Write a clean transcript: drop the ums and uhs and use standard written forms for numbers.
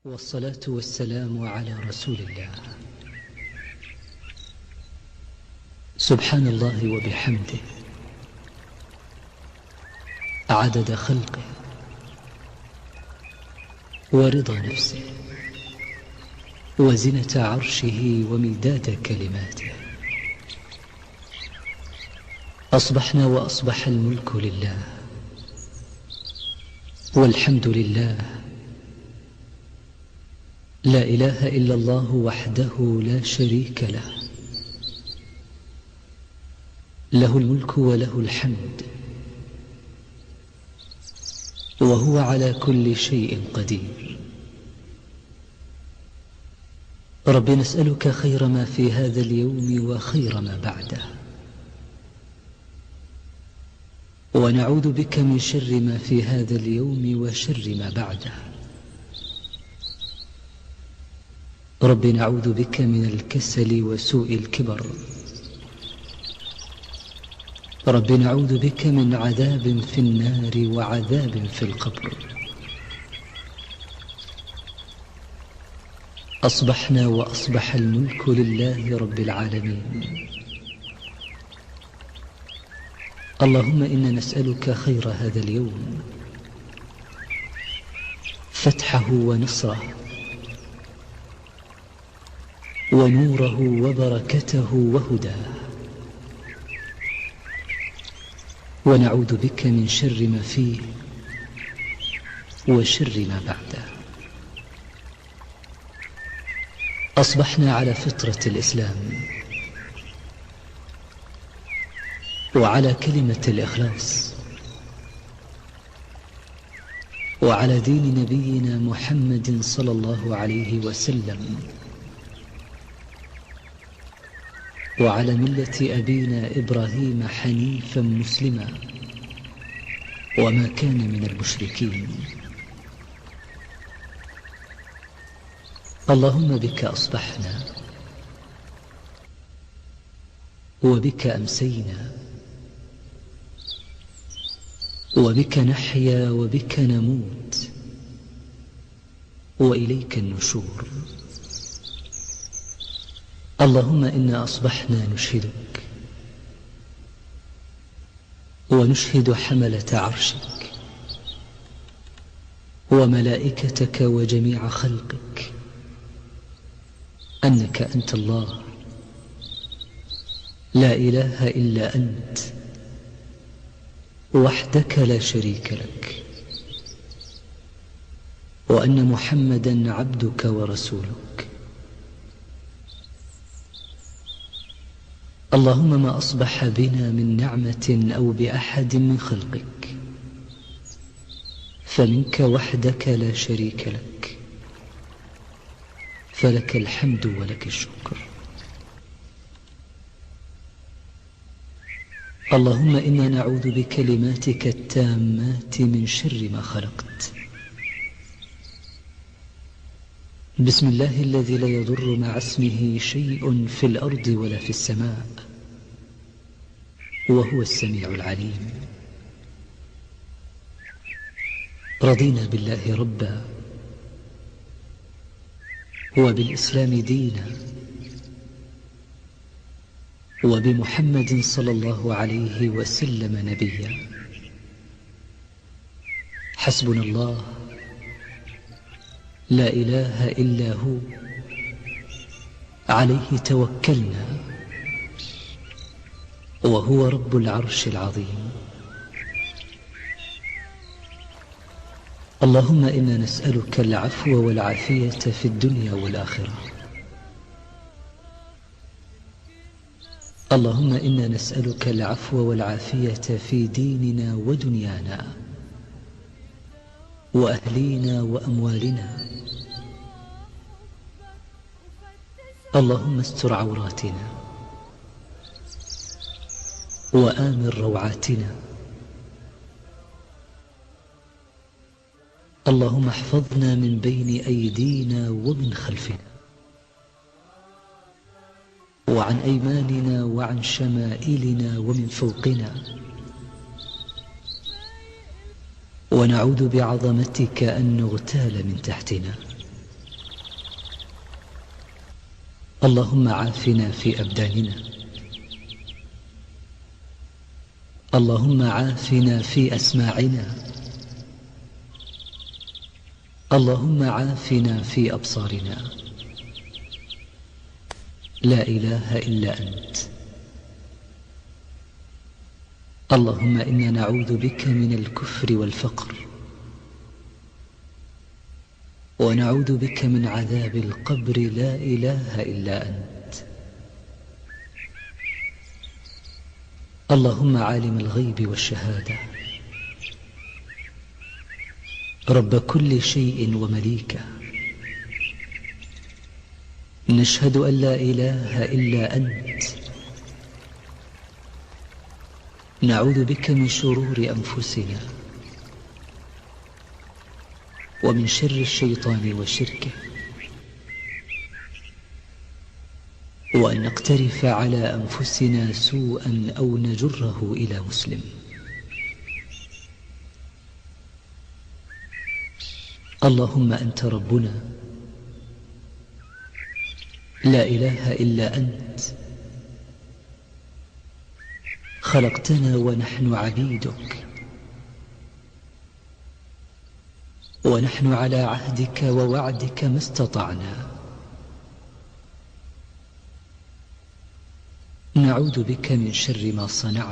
والصلاة والسلام على رسول الله. سبحان الله وبحمده عدد خلقه ورضا نفسه وزنة عرشه ومداد كلماته. أصبحنا وأصبح الملك لله والحمد لله، لا إله إلا الله وحده لا شريك له، له الملك وله الحمد وهو على كل شيء قدير. رب نسألك خير ما في هذا اليوم وخير ما بعده، ونعوذ بك من شر ما في هذا اليوم وشر ما بعده. رب نعوذ بك من الكسل وسوء الكبر. رب نعوذ بك من عذاب في النار وعذاب في القبر. أصبحنا وأصبح الملك لله رب العالمين. اللهم إنا نسألك خير هذا اليوم، فتحه ونصره ونوره وبركته وهداه، ونعوذ بك من شر ما فيه وشر ما بعده. أصبحنا على فطرة الإسلام وعلى كلمة الإخلاص وعلى دين نبينا محمد صلى الله عليه وسلم وعلى ملة أبينا إبراهيم حنيفا مسلما وما كان من المشركين. اللهم بك أصبحنا وبك أمسينا وبك نحيا وبك نموت وإليك النشور. اللهم إنا أصبحنا نشهدك ونشهد حملة عرشك وملائكتك وجميع خلقك أنك أنت الله، لا إله إلا أنت وحدك لا شريك لك، وأن محمدا عبدك ورسولك. اللهم ما أصبح بنا من نعمة أو بأحد من خلقك فمنك وحدك لا شريك لك، فلك الحمد ولك الشكر. اللهم إنا نعوذ بكلماتك التامات من شر ما خلقت. بسم الله الذي لا يضر مع اسمه شيء في الأرض ولا في السماء وهو السميع العليم. رضينا بالله ربا وبالإسلام دينا وبمحمد صلى الله عليه وسلم نبيا. حسبنا الله لا إله إلا هو، عليه توكلنا وهو رب العرش العظيم. اللهم إنا نسألك العفو والعافية في الدنيا والآخرة. اللهم إنا نسألك العفو والعافية في ديننا ودنيانا وأهلينا وأموالنا. اللهم استر عوراتنا وآمن روعاتنا. اللهم احفظنا من بين أيدينا ومن خلفنا وعن أيماننا وعن شمائلنا ومن فوقنا. ونعوذ بعظمتك أن نغتال من تحتنا. اللهم عافنا في أبداننا، اللهم عافنا في أسماعنا، اللهم عافنا في أبصارنا. لا إله إلا أنت. اللهم إنا نعوذ بك من الكفر والفقر، ونعوذ بك من عذاب القبر. لا إله إلا أنت. اللهم عالم الغيب والشهادة، رب كل شيء ومليكه، نشهد أن لا إله إلا أنت. نعوذ بك من شرور أنفسنا، ومن شر الشيطان وشركه، وأن نقترف على أنفسنا سوءا أو نجره إلى مسلم. اللهم أنت ربنا، لا إله إلا أنت. خلقتنا ونحن عبيدك، ونحن على عهدك ووعدك ما استطعنا. نعوذ بك من شر ما صنعنا.